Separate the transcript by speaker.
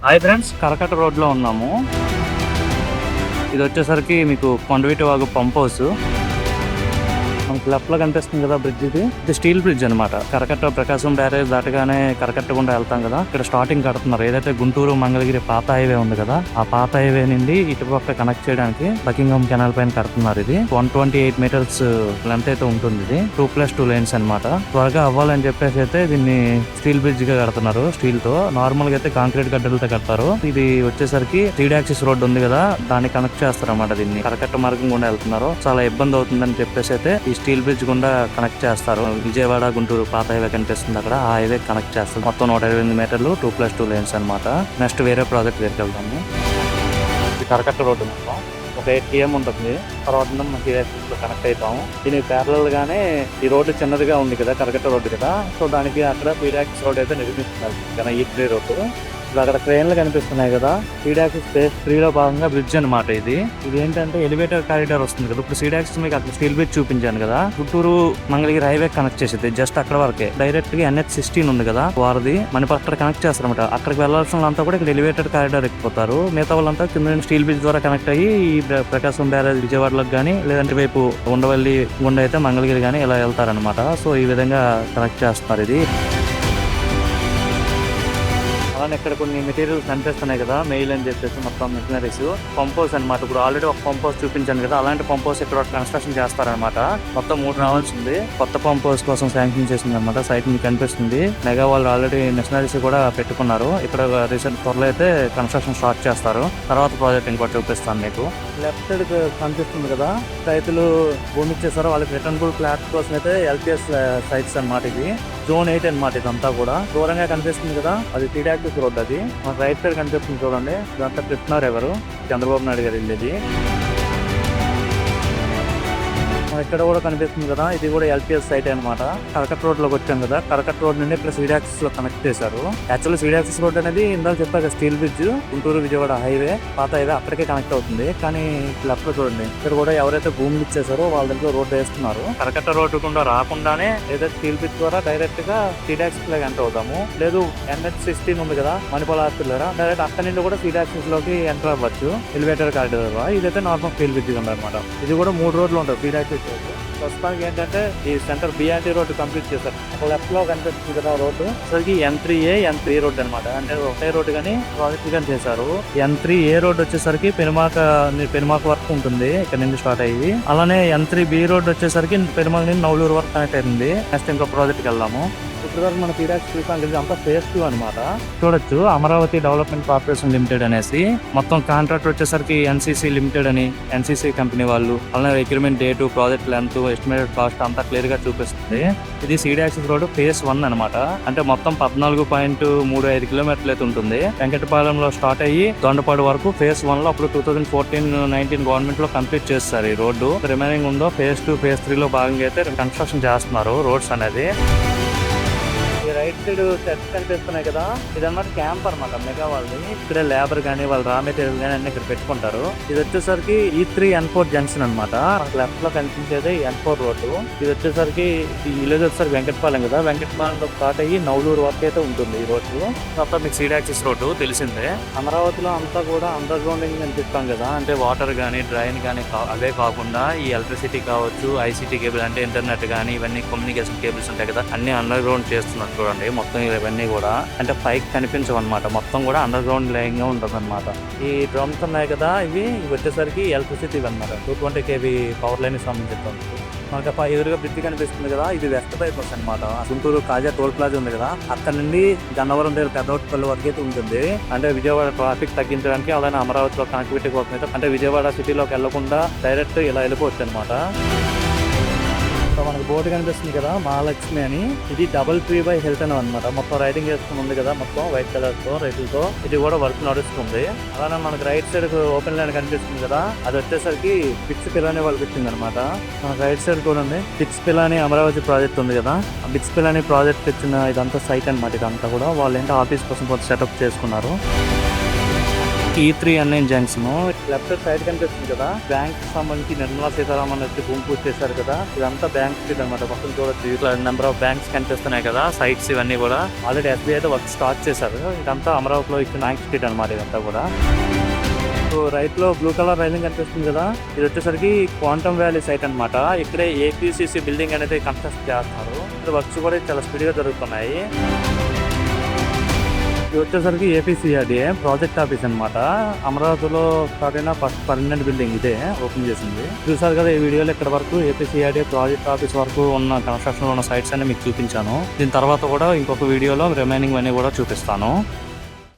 Speaker 1: Hi friends, కరకట్ట రోడ్లో ఉన్నాము. ఇది వచ్చేసరికి మీకు కొండవీటి వాగు పంప్ హౌస్. మనకి లెఫ్ట్ లో కనిపిస్తుంది కదా బ్రిడ్జ్, ఇది స్టీల్ బ్రిడ్జ్ అనమాట. కరకట్ట ప్రకాశం బ్యారేజ్ దాటగానే కరకట్ట గుండా వెళ్తాం కదా, ఇక్కడ స్టార్టింగ్ కడుతున్నారు. ఏదైతే గుంటూరు మంగళగిరి పాత హైవే ఉంది కదా, ఆ పాత హైవే నుండి ఇటుపక్క కనెక్ట్ చేయడానికి బకింగ్హామ్ కెనాల్ పైన కడుతున్నారు. ఇది 128 మీటర్స్ లెంత్ అయితే ఉంటుంది. ఇది 2+2 లేన్స్ అనమాట. త్వరగా అవ్వాలని చెప్పేసి అయితే దీన్ని స్టీల్ బ్రిడ్జ్ గా కడుతున్నారు. స్టీల్ తో, నార్మల్ గా అయితే కాంక్రీట్ గడ్డలతో కడతారు. ఇది వచ్చేసరికి 3 యాక్సిస్ రోడ్ ఉంది కదా, దాన్ని కనెక్ట్ చేస్తారు అనమాట. దీన్ని కరకట్ట మార్గం గుండా వెళ్తున్నారు. చాలా ఇబ్బంది అవుతుందని చెప్పేసి అయితే స్టీల్ బ్రిడ్జ్ గుండా కనెక్ట్ చేస్తారు. విజయవాడ గుంటూరు పాత హైవే కనిపిస్తుంది అక్కడ, ఆ హైవే కనెక్ట్ చేస్తారు. మొత్తం 128 మీటర్లు 2+2 లేన్స్ అనమాట. నెక్స్ట్ వేరే ప్రాజెక్ట్ దగ్గరికి వెళ్తాము. ఇది కరకట్ట రోడ్డు మొత్తం ఒక 8 km ఉంటుంది. తర్వాత మనకి కనెక్ట్ అవుతాము. దీనికి ప్యారలల్ గానే ఈ రోడ్డు చిన్నదిగా ఉంది కదా, కరకట్ట రోడ్డు కదా, సో దానికి అక్కడ 3 యాక్సిస్ రోడ్ అయితే నిర్మిస్తున్నారు. ఈ 3 రోడ్డు అక్కడ క్రేన్లు కనిపిస్తున్నాయి కదా, సీడాక్సిస్ ఫేజ్ 3 లో భాగంగా బ్రిడ్జ్ అనమాట. ఇది ఏంటంటే ఎలివేటర్ కారిడార్ వస్తుంది కదా. ఇప్పుడు సీడాక్సిస్ మీకు అక్కడ స్టీల్ బ్రిడ్జ్ చూపించాను కదా, గుంటూరు మంగళగిరి హైవే కనెక్ట్ చేసేది జస్ట్ అక్కడ వరకే. డైరెక్ట్ గా NH16 ఉంది కదా వారది, మనకి అక్కడ కనెక్ట్ చేస్తారనమాట. అక్కడికి వెళ్లాల్సిన వాళ్ళంతా కూడా ఇక్కడ ఎలివేటర్ కారిడార్ ఎక్కిపోతారు. మిగతా వాళ్ళంతా కింద స్టీల్ బ్రిడ్జ్ ద్వారా కనెక్ట్ అయ్యి ఈ ప్రకాశం బ్యారేజ్ విజయవాడలకు కానీ, లేదంటే వైపు ఉండవల్లి గుండా అయితే మంగళగిరి కానీ ఇలా వెళ్తారనమాట. సో ఈ విధంగా కనెక్ట్ చేస్తున్నారు. ఇది అలానే ఇక్కడ కొన్ని మెటీరియల్స్ కనిపిస్తున్నాయి కదా, మెయిల్ అని చెప్పేసి మొత్తం మిషనరీస్, పంప్ హౌస్ అనమాట. ఇప్పుడు ఆల్రెడీ ఒక పంప్ హౌస్ చూపించాను కదా, అలాంటి పంప్ హౌస్ ఇక్కడ కన్స్ట్రక్షన్ చేస్తారనమాట. మొత్తం 3 రావాల్సింది. కొత్త పంప్ హౌస్ కోసం శాంక్షన్ చేసింది అనమాట. సైట్ మీకు కనిపిస్తుంది. మెగా వాళ్ళు ఆల్రెడీ మిషనరీస్ కూడా పెట్టుకున్నారు. ఇక్కడ రీసెంట్ త్వరలో అయితే కన్స్ట్రక్షన్ స్టార్ట్ చేస్తారు. తర్వాత ప్రాజెక్ట్ ఇంకోటి చూపిస్తాను మీకు. లెఫ్ట్ సైడ్ కనిపిస్తుంది కదా, రైతులు భూమి ఇచ్చేసారు. వాళ్ళకి రిటర్నబుల్ ఫ్లాట్ కోసం అయితే LPS సైట్స్ అనమాట. ఇది Zone 8 అనమాట. ఇదంతా కూడా దూరంగా కనిపిస్తుంది కదా, అది 3 యాక్సిస్ రోడ్. అది మన రైట్ సైడ్ కనిపిస్తుంది చూడండి, ఇదంతా కృష్ణా రివర్, చంద్రబాబు నాయుడు గారు వెళ్ళేది. ఇక్కడ కూడా కనిపిస్తుంది కదా, ఇది కూడా LPS సైట్ అనమాట. కరకట్ట రోడ్ లోకి వచ్చాం కదా, కరకట్ట రోడ్ నుండి ప్లస్ సీడాక్సిస్ లో కనెక్ట్ చేశారు. యాక్చువల్లీ సీడాక్సిస్ రోడ్ అనేది ఇందాక చెప్పాక steel bridge Guntur Vijayawada highway పాత హైవే అక్కడికే కనెక్ట్ అవుతుంది. కానీ లెఫ్ట్ లో చూడండి, ఇక్కడ కూడా ఎవరైతే భూములు ఇచ్చేసారో వాళ్ళ దగ్గర రోడ్ వేస్తున్నారు. కరకట్ట రోడ్డు కూడా రాకుండానే ఏదైతే స్టీల్ బ్రిడ్జ్ ద్వారా డైరెక్ట్ గా సీడాక్సిస్ లోకి ఎంటర్ అవుతాము. లేదు NH16 ఉంది కదా, మణిపాల్ హాస్పిటల్ డైరెక్ట్ అక్కడి నుండి కూడా సీడాక్సిస్ లోకి ఎంటర్ అవ్వచ్చు ఎలివేటర్ కారిడార్. ఇదైతే నార్మల్ స్టీల్ బ్రిడ్జ్ ఉందన్నమాట. ఇది కూడా 3 రోడ్లు ఉంటాయి సీడాక్సిస్. ప్రస్తుతానికి ఏంటంటే ఈ సెంటర్ BRT రోడ్డు కంప్లీట్ చేశారు. అక్కడ లెఫ్ట్ లో కనిపిస్తుంది కదా రోడ్డు, అసలుకి N3A N3 రోడ్ అనమాట. అంటే ఒకే రోడ్డు కానీ ప్రాజెక్ట్ కానీ చేశారు. N3A రోడ్ వచ్చేసరికి పెనుమాక వరకు ఉంటుంది, ఇక్కడ నుంచి స్టార్ట్ అయ్యి. అలానే N3B రోడ్ వచ్చేసరికి పెనుమాక నుంచి నవలూరు వరకు కనెక్ట్ అయింది. నెక్స్ట్ ఇంకో ప్రాజెక్ట్కి వెళ్దాము. ఇప్పుడు మన అంతా ఫేజ్ 2 అనమాట. చూడొచ్చు, అమరావతి డెవలప్మెంట్ కార్పొరేషన్ లిమిటెడ్ అనేసి మొత్తం కాంట్రాక్ట్ వచ్చేసరికి NCC లిమిటెడ్ అని, NCC కంపెనీ వాళ్ళు. అలానే agreement date, project length, estimated cost అంతా క్లియర్ గా చూపిస్తుంది. ఇది సీడాక్సిస్ రోడ్ ఫేజ్ 1 అనమాట. అంటే మొత్తం 14.35 కిలోమీటర్లు అయితే ఉంటుంది. వెంకటపాలెంలో స్టార్ట్ అయ్యి దొండపాడు వరకు ఫేజ్ 1 లో అప్పుడు 2014-19 గవర్నమెంట్ లో కంప్లీట్ చేస్తారు ఈ రోడ్డు. రిమైనింగ్ ఉందో ఫేజ్ 2 ఫేజ్ 3 లో భాగంగా అయితే కన్స్ట్రక్షన్ చేస్తున్నారు రోడ్స్ అనేది. రైట్ సైడ్ సెట్స్ కనిపిస్తున్నాయి కదా, ఇదన్నమాట క్యాంప్ అనమాట మెగా వాళ్ళది. ఇక్కడ లేబర్ గానీ వాళ్ళ రా మెటీరియల్ గానీ అన్ని ఇక్కడ పెట్టుకుంటారు. ఇది వచ్చేసరికి E3 N4 జంక్షన్ అనమాట. లెఫ్ట్ లో కనిపించేది N4 రోడ్డు. ఇది వచ్చేసరికి ఈ విలేజ్ వచ్చేసరికి వెంకటపాలెం కదా, వెంకటపాలెంలో స్టార్ట్ అయ్యి నవలూరు వరకు అయితే ఉంటుంది ఈ రోడ్డు. తర్వాత మీకు సీడాక్సిస్ రోడ్డు తెలిసిందే. అమరావతిలో అంతా కూడా అండర్ గ్రౌండింగ్ కనిపిస్తాం కదా, అంటే వాటర్ గానీ డ్రైన్ గానీ అవే కాకుండా ఈ ఎలక్ట్రిసిటీ కావచ్చు, ICT కేబుల్ అంటే ఇంటర్నెట్ గానీ ఇవన్నీ కమ్యూనికేషన్ కేబుల్స్ ఉంటాయి కదా, అన్ని అండర్ గ్రౌండ్ చేస్తున్నారు చూడండి. మొత్తం ఇవన్నీ కూడా అంటే పైకి కనిపించవు అనమాట, మొత్తం కూడా అండర్ గ్రౌండ్ లేయింగ్ గా ఉంటుంది అనమాట. ఈ డ్రమ్స్ ఉన్నాయి కదా, ఇవి వచ్చేసరికి ఎలక్ట్రిసిటీ అనమాట. 220 kV పవర్ లైన్ సంబంధించి మనకు ఎదురుగా బ్రిడ్జ్ కనిపిస్తుంది కదా, ఇది వెస్ట్ బైపాస్ అనమాట. గుంటూరు కాజా టోల్ ప్లాజా ఉంది కదా, అక్కడ నుండి గన్నవరం దగ్గర పెద్దపల్లి వరకు అయితే ఉంటుంది. అంటే విజయవాడ ట్రాఫిక్ తగ్గించడానికి, అలానే అమరావతిలో కనెక్టివిటీ కోసం అయితే, అంటే విజయవాడ సిటీలోకి వెళ్లకుండా డైరెక్ట్ ఇలా వెళ్ళిపోవచ్చు అనమాట. మనకు బోర్డు కనిపిస్తుంది కదా మహాలక్ష్మి అని, ఇది DoubleTree by Hilton అనమాట. మొత్తం రైటింగ్ చేసుకుని ఉంది కదా, మొత్తం వైట్ కలర్ తో రైతులతో. ఇది కూడా వర్క్ నడుస్తుంది. అలానే మనకు రైట్ సైడ్ ఓపెన్ ల్యాండ్ కనిపిస్తుంది కదా, అది వచ్చేసరికి బిట్స్ పిలాని వాళ్ళకి ఇచ్చింది అనమాట. మనకు రైట్ సైడ్ కూడా ఉంది బిట్స్ పిలాని అమరావతి ప్రాజెక్ట్ ఉంది కదా, ఆ బిట్స్ పిలాని ప్రాజెక్ట్ ఇచ్చిన ఇదంతా సైట్ అనమాట. ఇదంతా కూడా వాళ్ళు ఏంటో ఆఫీస్ కోసం కొంచెం సెటప్ చేసుకున్నారు. E3 అనే జంక్షన్ లెఫ్ట్ సైడ్ కనిపిస్తుంది కదా, బ్యాంక్ సంబంధించి నిర్మలా సీతారామన్ వచ్చి భూమి పూజ చేశారు కదా, ఇదంతా బ్యాంక్ స్ట్రీట్ అనమాట. పక్కన చూడొచ్చు ఇట్లా నెంబర్ ఆఫ్ బ్యాంక్స్ కనిపిస్తున్నాయి కదా, సైట్స్ ఇవన్నీ కూడా ఆల్రెడీ SBI అయితే వర్క్ స్టార్ట్ చేశారు. ఇదంతా అమరావతిలో ఇచ్చిన బ్యాంక్ స్ట్రీట్ అనమాట ఇదంతా కూడా. రైట్ లో బ్లూ కలర్ రైలింగ్ కనిపిస్తుంది కదా, ఇది వచ్చేసరికి క్వాంటమ్ వ్యాలీ సైట్ అనమాట. ఇక్కడే APCC బిల్డింగ్ అనేది కన్స్ట్రక్ట్ చేస్తున్నారు. ఇక్కడ వర్క్స్ కూడా చాలా స్పీడ్ గా జరుగుతున్నాయి. ఇది వచ్చేసరికి APCRDA ప్రాజెక్ట్ ఆఫీస్ అనమాట. అమరావతిలో స్టార్ట్ అయిన ఫస్ట్ పర్మనెంట్ బిల్డింగ్ ఇదే ఓపెన్ చేసింది. చూసారు కదా ఈ వీడియోలో ఇక్కడ వరకు APCRDA ప్రాజెక్ట్ ఆఫీస్ వరకు ఉన్న కన్స్ట్రక్షన్ ఉన్న సైట్స్ అన్ని మీకు చూపించాను. దీని తర్వాత కూడా ఇంకొక వీడియోలో రిమైనింగ్ అన్ని కూడా చూపిస్తాను.